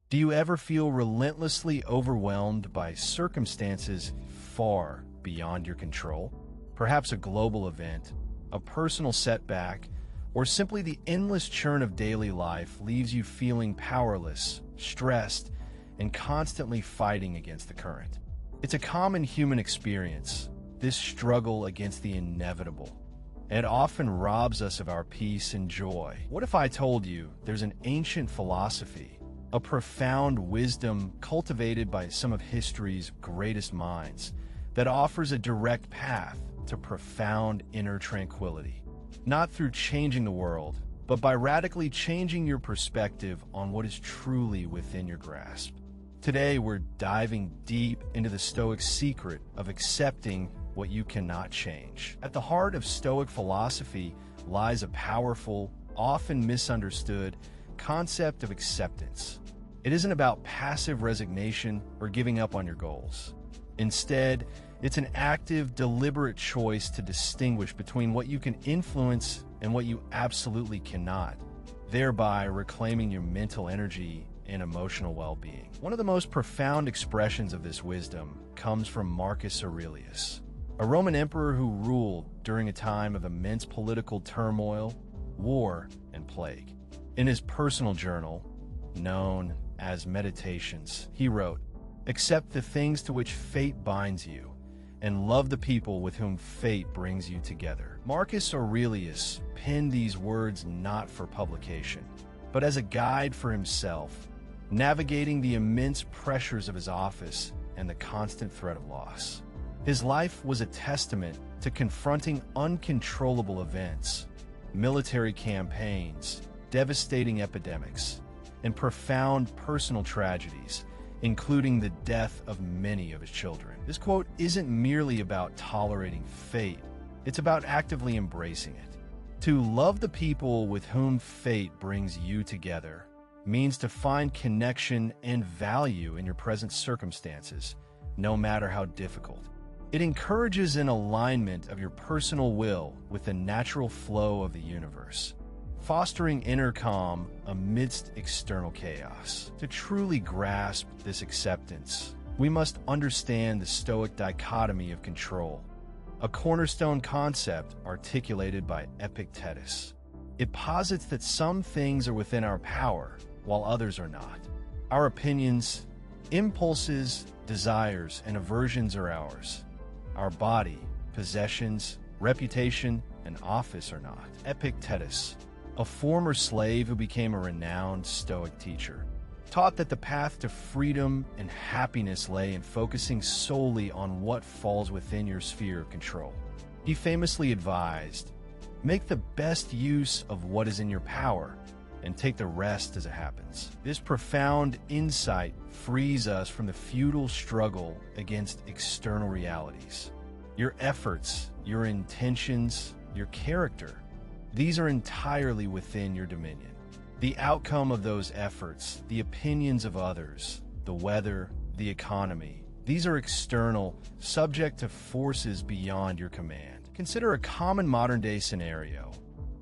Do you ever feel relentlessly overwhelmed by circumstances far beyond your control? Perhaps a global event, a personal setback, or simply the endless churn of daily life leaves you feeling powerless, stressed, and constantly fighting against the current. It's a common human experience, this struggle against the inevitable. It often robs us of our peace and joy. What if I told you there's an ancient philosophy, a profound wisdom cultivated by some of history's greatest minds, that offers a direct path to profound inner tranquility? Not through changing the world, but by radically changing your perspective on what is truly within your grasp. Today, we're diving deep into the Stoic secret of accepting what you cannot change. At the heart of Stoic philosophy lies a powerful, often misunderstood concept of acceptance. It isn't about passive resignation or giving up on your goals. Instead, it's an active, deliberate choice to distinguish between what you can influence and what you absolutely cannot, thereby reclaiming your mental energy and emotional well-being. One of the most profound expressions of this wisdom comes from Marcus Aurelius, a Roman emperor who ruled during a time of immense political turmoil, war, and plague. In his personal journal, known as Meditations, he wrote, "Accept the things to which fate binds you, and love the people with whom fate brings you together." Marcus Aurelius penned these words not for publication, but as a guide for himself, navigating the immense pressures of his office and the constant threat of loss. His life was a testament to confronting uncontrollable events, military campaigns, devastating epidemics, and profound personal tragedies, including the death of many of his children. This quote isn't merely about tolerating fate, it's about actively embracing it. To love the people with whom fate brings you together means to find connection and value in your present circumstances, no matter how difficult. It encourages an alignment of your personal will with the natural flow of the universe, fostering inner calm amidst external chaos. To truly grasp this acceptance, we must understand the Stoic dichotomy of control, a cornerstone concept articulated by Epictetus. It posits that some things are within our power, while others are not. Our opinions, impulses, desires, and aversions are ours. Our body, possessions, reputation, and office are not. Epictetus, a former slave who became a renowned Stoic teacher, taught that the path to freedom and happiness lay in focusing solely on what falls within your sphere of control. He famously advised, "Make the best use of what is in your power, and take the rest as it happens." This profound insight frees us from the futile struggle against external realities. Your efforts, your intentions, your character, these are entirely within your dominion. The outcome of those efforts, the opinions of others, the weather, the economy, these are external, subject to forces beyond your command. Consider a common modern-day scenario.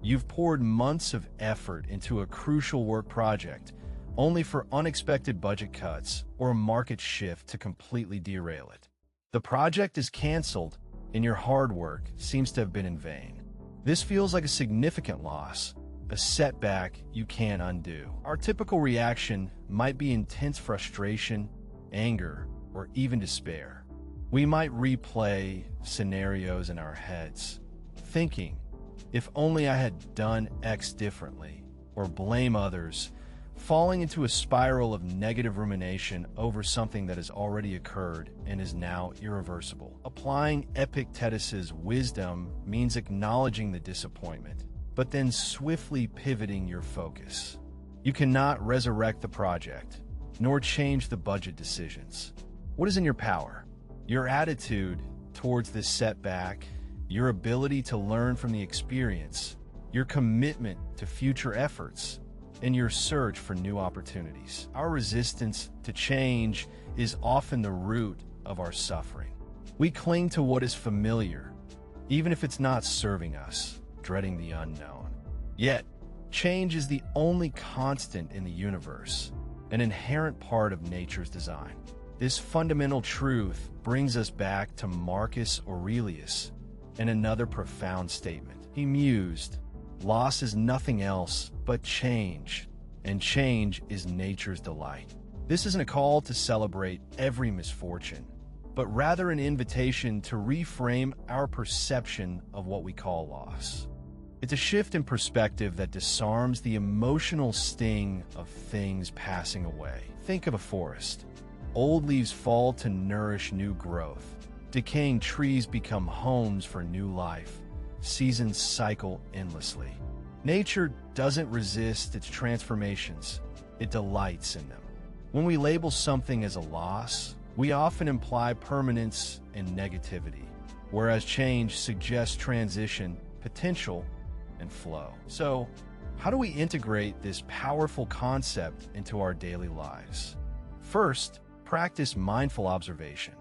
You've poured months of effort into a crucial work project, only for unexpected budget cuts or a market shift to completely derail it. The project is canceled, and your hard work seems to have been in vain. This feels like a significant loss, a setback you can't undo. Our typical reaction might be intense frustration, anger, or even despair. We might replay scenarios in our heads, thinking, "If only I had done X differently," or blame others, falling into a spiral of negative rumination over something that has already occurred and is now irreversible. Applying Epictetus's wisdom means acknowledging the disappointment, but then swiftly pivoting your focus. You cannot resurrect the project, nor change the budget decisions. What is in your power? Your attitude towards this setback, your ability to learn from the experience, your commitment to future efforts, and your search for new opportunities. Our resistance to change is often the root of our suffering. We cling to what is familiar, even if it's not serving us, dreading the unknown. Yet, change is the only constant in the universe. an inherent part of nature's design. This fundamental truth brings us back to Marcus Aurelius and another profound statement. He mused, "Loss is nothing else but change, and change is nature's delight." This isn't a call to celebrate every misfortune, but rather an invitation to reframe our perception of what we call loss. It's a shift in perspective that disarms the emotional sting of things passing away. Think of a forest. Old leaves fall to nourish new growth. Decaying trees become homes for new life. Seasons cycle endlessly. Nature doesn't resist its transformations. It delights in them. When we label something as a loss, we often imply permanence and negativity, whereas change suggests transition, potential, and flow. So, how do we integrate this powerful concept into our daily lives? First, practice mindful observation.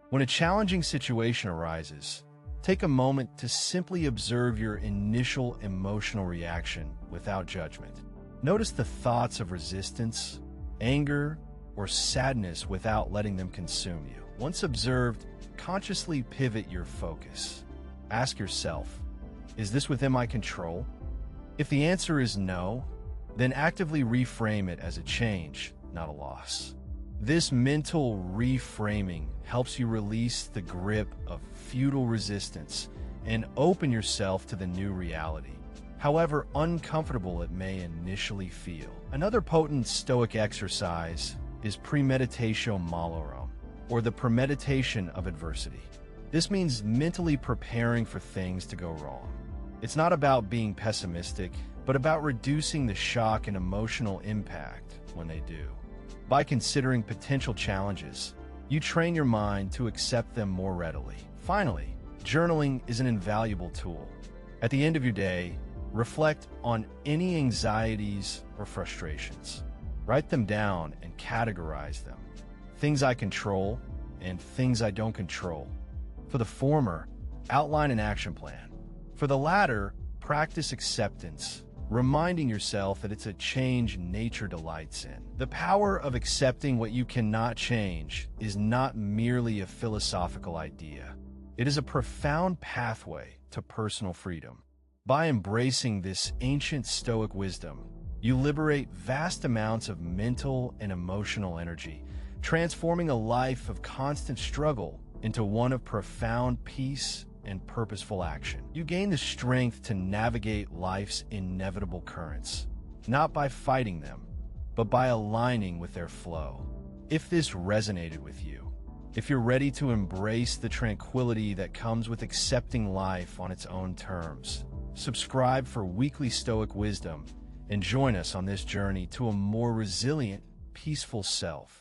When a challenging situation arises, take a moment to simply observe your initial emotional reaction without judgment. Notice the thoughts of resistance, anger, or sadness without letting them consume you. Once observed, consciously pivot your focus. Ask yourself, is this within my control? If the answer is no, then actively reframe it as a change, not a loss. This mental reframing helps you release the grip of futile resistance and open yourself to the new reality, however uncomfortable it may initially feel. Another potent Stoic exercise is premeditatio malorum, or the premeditation of adversity. This means mentally preparing for things to go wrong. It's not about being pessimistic, but about reducing the shock and emotional impact when they do. By considering potential challenges, you train your mind to accept them more readily. Finally, journaling is an invaluable tool. At the end of your day, reflect on any anxieties or frustrations. Write them down and categorize them. Things I control and things I don't control. For the former, outline an action plan. For the latter, practice acceptance, reminding yourself that it's a change nature delights in. The power of accepting what you cannot change is not merely a philosophical idea. It is a profound pathway to personal freedom. By embracing this ancient Stoic wisdom, you liberate vast amounts of mental and emotional energy, transforming a life of constant struggle into one of profound peace and purposeful action. You gain the strength to navigate life's inevitable currents, not by fighting them, but by aligning with their flow. If this resonated with you, if you're ready to embrace the tranquility that comes with accepting life on its own terms, subscribe for weekly Stoic wisdom and join us on this journey to a more resilient, peaceful self.